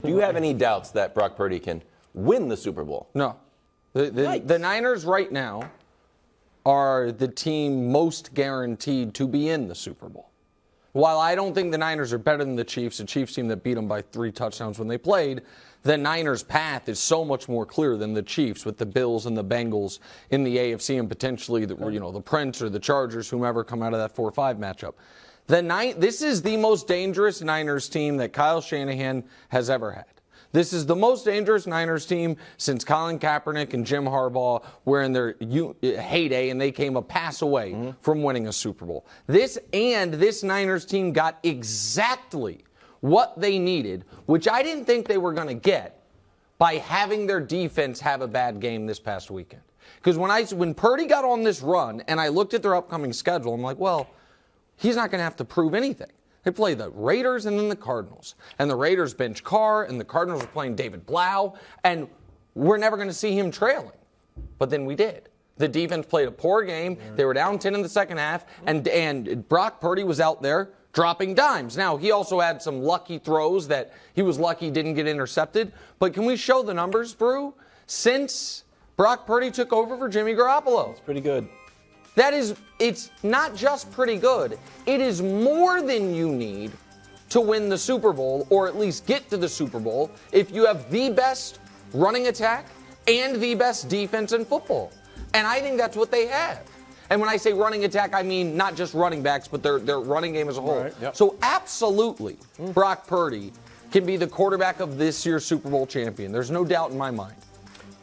Do you have any doubts that Brock Purdy can win the Super Bowl? No. The Niners right now are the team most guaranteed to be in the Super Bowl. While I don't think the Niners are better than the Chiefs team that beat them by 3 touchdowns when they played, the Niners' path is so much more clear than the Chiefs with the Bills and the Bengals in the AFC and potentially the Prince or the Chargers, whomever come out of that 4-5 matchup. This is the most dangerous Niners team that Kyle Shanahan has ever had. This is the most dangerous Niners team since Colin Kaepernick and Jim Harbaugh were in their heyday, and they came a pass away from winning a Super Bowl. This Niners team got exactly what they needed, which I didn't think they were going to get by having their defense have a bad game this past weekend. Because when Purdy got on this run and I looked at their upcoming schedule, I'm like, well, he's not going to have to prove anything. They play the Raiders and then the Cardinals. And the Raiders bench Carr, and the Cardinals are playing David Blau, and we're never going to see him trailing. But then we did. The defense played a poor game. They were down 10 in the second half, and Brock Purdy was out there dropping dimes. Now, he also had some lucky throws that he was lucky didn't get intercepted. But can we show the numbers, Brew? Since Brock Purdy took over for Jimmy Garoppolo. It's pretty good. It's not just pretty good. It is more than you need to win the Super Bowl, or at least get to the Super Bowl, if you have the best running attack and the best defense in football. And I think that's what they have. And when I say running attack, I mean not just running backs, but their running game as a whole. Right, yep. So absolutely, Brock Purdy can be the quarterback of this year's Super Bowl champion. There's no doubt in my mind.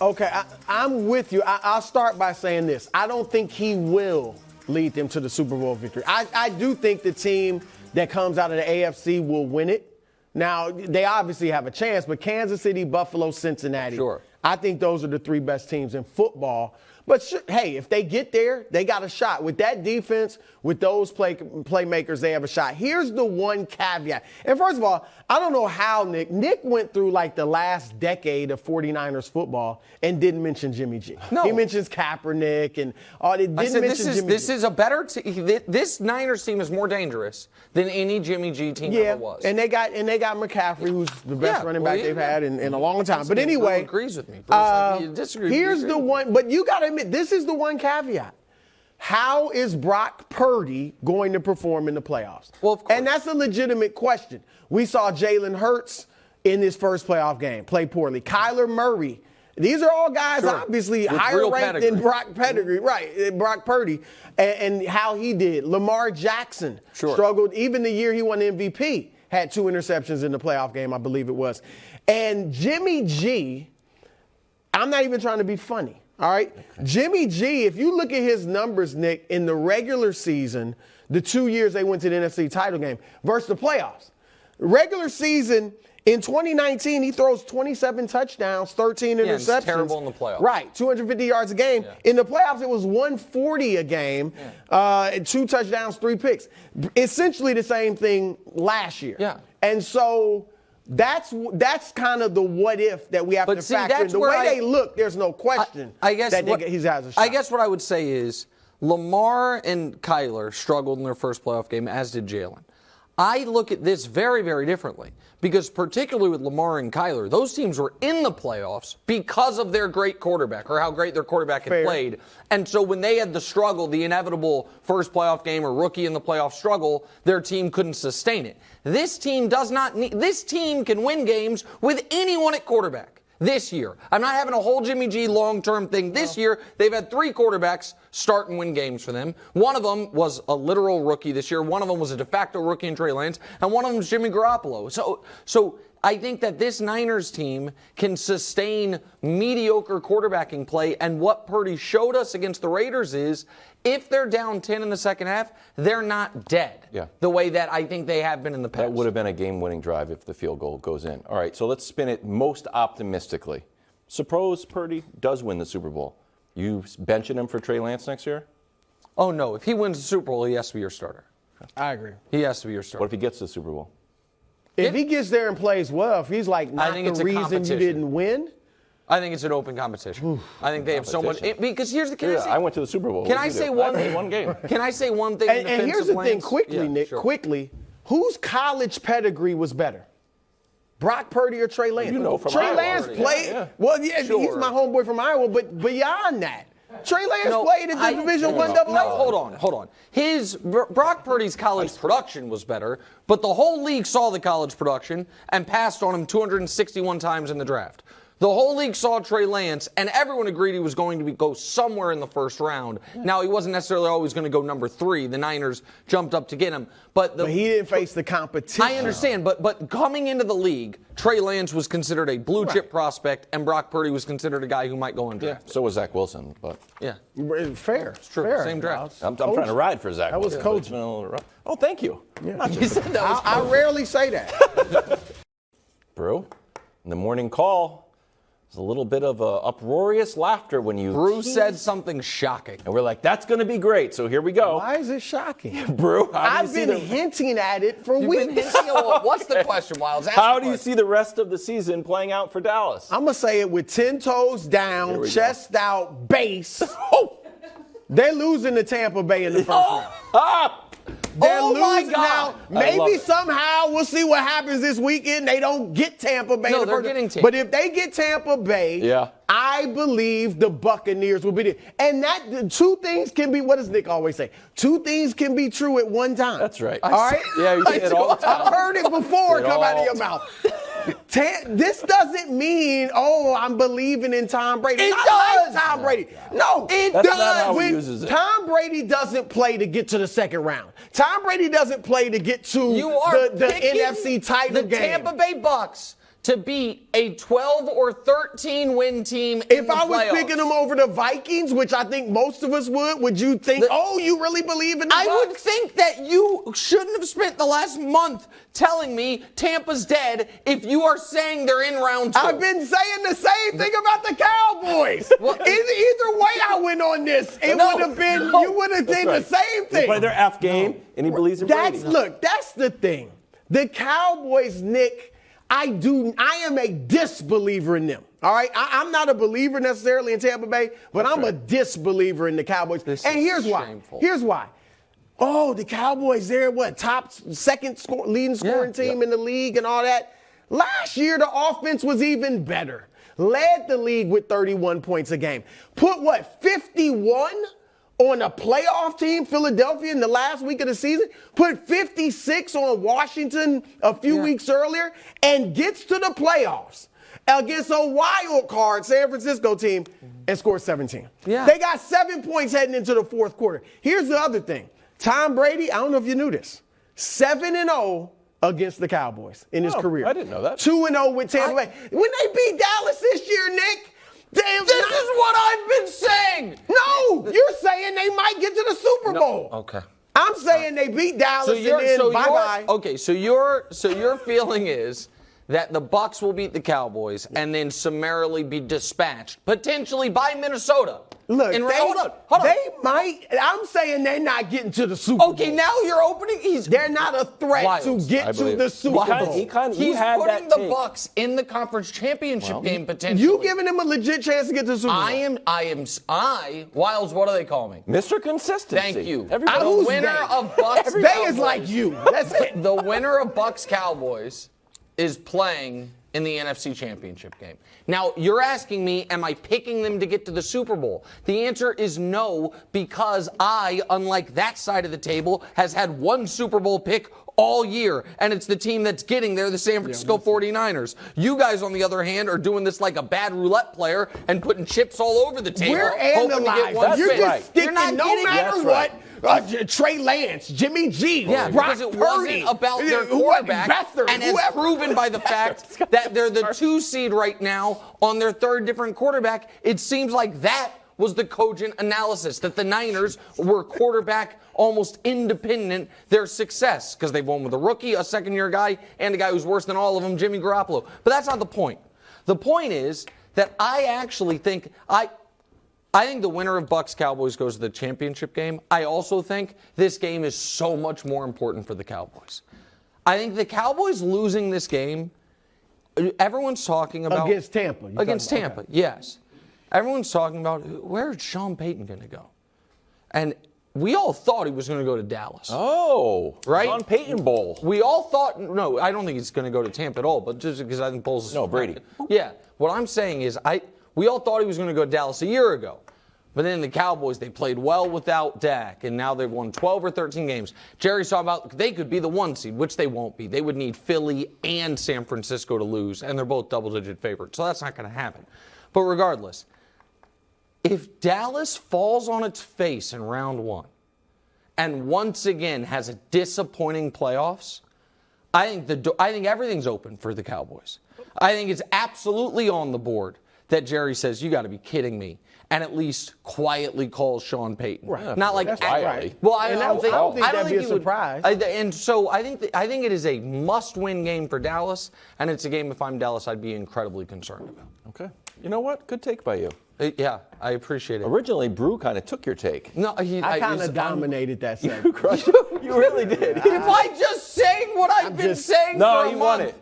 Okay, I'm with you. I'll start by saying this. I don't think he will lead them to the Super Bowl victory. I do think the team that comes out of the AFC will win it. Now, they obviously have a chance, but Kansas City, Buffalo, Cincinnati, sure. I think those are the 3 best teams in football. But, hey, if they get there, they got a shot. With that defense, with those playmakers, they have a shot. Here's the one caveat. And first of all, I don't know how Nick went through like the last decade of 49ers football and didn't mention Jimmy G. No. He mentions Kaepernick and didn't mention Jimmy G. This is a better team. This Niners team is more dangerous than any Jimmy G team ever was. And they got McCaffrey, who's the best running back they've had in a long time. But anyway, agrees with me. Bruce, disagree. Here's the one, but you got to admit, this is the one caveat. How is Brock Purdy going to perform in the playoffs? Well, of course. And that's a legitimate question. We saw Jalen Hurts in his first playoff game play poorly. Kyler Murray. These are all guys obviously with higher ranked than Brock Purdy, and how he did. Lamar Jackson struggled. Even the year he won MVP, had 2 interceptions in the playoff game, I believe it was. And Jimmy G, I'm not even trying to be funny. All right. Okay. Jimmy G, if you look at his numbers, Nick, in the regular season, the 2 years they went to the NFC title game versus the playoffs. Regular season, in 2019, he throws 27 touchdowns, 13 interceptions. It's terrible in the playoffs. Right. 250 yards a game. Yeah. In the playoffs, it was 140 a game, 2 touchdowns, 3 picks. Essentially the same thing last year. Yeah. And so that's kind of the what if that we have to factor in. The way they look, there's no question he has a shot. I guess what I would say is Lamar and Kyler struggled in their first playoff game, as did Jalen. I look at this very, very differently because particularly with Lamar and Kyler, those teams were in the playoffs because of their great quarterback or how great their quarterback had played. And so when they had the struggle, the inevitable first playoff game or rookie in the playoff struggle, their team couldn't sustain it. This team this team can win games with anyone at quarterback. This year. I'm not having a whole Jimmy G long-term thing. This year, they've had 3 quarterbacks start and win games for them. One of them was a literal rookie this year. One of them was a de facto rookie in Trey Lance. And one of them is Jimmy Garoppolo. So I think that this Niners team can sustain mediocre quarterbacking play. And what Purdy showed us against the Raiders is if they're down 10 in the second half, they're not dead the way that I think they have been in the past. That would have been a game-winning drive if the field goal goes in. All right, so let's spin it most optimistically. Suppose Purdy does win the Super Bowl. You benching him for Trey Lance next year? Oh, no. If he wins the Super Bowl, he has to be your starter. I agree. He has to be your starter. What if he gets to the Super Bowl? If he gets there and plays well, if he's like not the reason you didn't win, I think it's an open competition. I think they have so much. Because here's the I went to the Super Bowl. Can I say one thing? One game. Can I say one thing? And here's the thing, quickly, Nick. Quickly, whose college pedigree was better? Brock Purdy or Trey Lance? You know from Trey Iowa Lance already. played. Yeah. Well, yeah, he's Sure. my homeboy from Iowa, but beyond that, Trey Lance played at the Division I double. No, hold on. Brock Purdy's college production was better, but the whole league saw the college production and passed on him 261 times in the draft. The whole league saw Trey Lance, and everyone agreed he was going to go somewhere in the first round. Now, he wasn't necessarily always going to go number 3. The Niners jumped up to get him. But he didn't face the competition. I understand, but coming into the league, Trey Lance was considered a blue-chip prospect, and Brock Purdy was considered a guy who might go undrafted. Yeah, so was Zach Wilson, but Yeah. Fair. It's true. Fair. Same draft. I'm trying to ride for Zach That was Wilson. but it's coaching. been a little rough. Oh, thank you. Yeah. You said that was I rarely say that. Brew, in the morning call, there's a little bit of uproarious laughter when you. Bruce said something shocking. And we're like, that's going to be great. So here we go. Why is it shocking? Brew, I've been hinting at it for You've weeks. been hinting at what's the question, Wildes? Ask How the do you question. see the rest of the season playing out for Dallas? I'm going to say it with 10 toes Here down, we chest out, base. They're losing to Tampa Bay in the first round. Ah! They're Oh, my losing God. now. I love Maybe it. somehow we'll see what happens this weekend. They don't get Tampa Bay. No, in the they're first getting round. Tampa. But if they get Tampa Bay, Yeah. I believe the Buccaneers will be there. And that two things can be. What does Nick always say? Two things can be true at one time. That's right. All right. Yeah, you say it all the time. I've heard it before Say it come out of all your the mouth. This doesn't mean, I'm believing in Tom Brady. It I does. like Tom Brady. No, it That's does. not how he When uses it. Tom Brady doesn't play to get to the second round. Tom Brady doesn't play to get to You are the picking NFC title the game. Tampa Bay Bucks to beat a 12 or 13 win team in If the I was playoffs. picking them over the Vikings, which I think most of us would you think, you really believe in the I Bucs? would think that you shouldn't have spent the last month telling me Tampa's dead if you are saying they're in round 2. I've been saying the same thing about the Cowboys. Well- Either way I went on this, it No, would have been, no. you would have did right. the same They thing. play their F game, and he believes in Brady. That's the thing. The Cowboys, Nick, I am a disbeliever in them. All right, I'm not a believer necessarily in Tampa Bay, but I'm a disbeliever in the Cowboys. This and is here's why. shameful. Here's why. Oh, the Cowboys, they're second leading scoring team in the league and all that. Last year, the offense was even better. Led the league with 31 points a game. Put 51 on a playoff team, Philadelphia, in the last week of the season. Put 56 on Washington a few weeks earlier and gets to the playoffs against a wild card San Francisco team and scores 17. Yeah. They got 7 points heading into the fourth quarter. Here's the other thing. Tom Brady, I don't know if you knew this, 7-0 against the Cowboys in his career. I didn't know that. 2-0 with Tampa Bay. When they beat Dallas this year, Nick, This is what I've been saying. No, you're saying they might get to the Super Bowl. Okay. I'm saying they beat Dallas and then bye-bye. Okay, so your feeling is that the Bucks will beat the Cowboys and then summarily be dispatched, potentially by Minnesota. Look, hold on. they might. I'm saying they're not getting to the Super Bowl. Okay, now you're opening. They're not a threat Wildes. to get I to believe the it. Super Well, Bowl. He's had putting that the take. Bucks in the conference championship game potentially. You giving them a legit chance to get to the Super Bowl? Wildes, what do they call me? Mr. Consistency. Thank you. Everybody- The Who's winner they? of Bucks They Cowboys. is like you. That's it. The winner of Bucks Cowboys is playing in the NFC Championship game. Now, you're asking me, am I picking them to get to the Super Bowl? The answer is no, because I, unlike that side of the table, has had one Super Bowl pick all year, and it's the team that's getting there, the San Francisco 49ers. You guys, on the other hand, are doing this like a bad roulette player and putting chips all over the table. We're hoping to get analyzing. one You're win. just right. sticking You're not no getting- matter That's what. right. Trey Lance, Jimmy G, Yeah, Brock because it Purdy, wasn't about their who- quarterback, Beathard, and it's whoever. proven by the fact that they're the 2 seed right now on their third different quarterback. It seems like that was the cogent analysis, that the Niners were quarterback almost independent their success, because they've won with a rookie, a second-year guy, and a guy who's worse than all of them, Jimmy Garoppolo. But that's not the point. The point is that I actually think I think the winner of Bucks Cowboys goes to the championship game. I also think this game is so much more important for the Cowboys. I think the Cowboys losing this game, everyone's talking about Against Tampa. You're Against talking about- Tampa, yes. Everyone's talking about where's Sean Payton going to go? And we all thought he was going to go to Dallas. Oh, Right? Sean Payton Bowl. We all thought, no, I don't think he's going to go to Tampa at all, but just because I think Bowles. No, Brady. Yeah. What I'm saying is, we all thought he was going to go to Dallas a year ago. But then the Cowboys, they played well without Dak, and now they've won 12 or 13 games. Jerry's talking about they could be the 1 seed, which they won't be. They would need Philly and San Francisco to lose, and they're both double-digit favorites. So that's not going to happen. But regardless, if Dallas falls on its face in round 1 and once again has a disappointing playoffs, I think everything's open for the Cowboys. I think it's absolutely on the board that Jerry says, you got to be kidding me, and at least quietly calls Sean Payton. Right. Not like quietly. Well, I don't think that'd be a he would- surprise. and so I think it is a must-win game for Dallas, and it's a game if I'm Dallas I'd be incredibly concerned about. Okay. You know what? Good take by you. Yeah, I appreciate it. Originally, Brew kind of took your take. No, I kind of dominated that You segment. crushed it. You really did. Am I just saying what I've been saying No, for a you month? won it.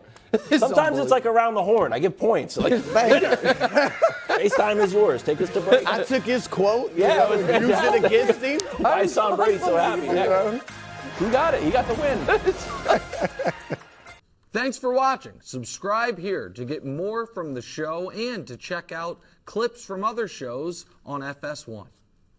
Sometimes it's like around the horn. I give points. Like, FaceTime is yours. Take us to break. I took his quote, Yeah, used it was it against him. I saw Brady so happy. Who got it? He got the win. Thanks for watching. Subscribe here to get more from the show and to check out clips from other shows on FS1.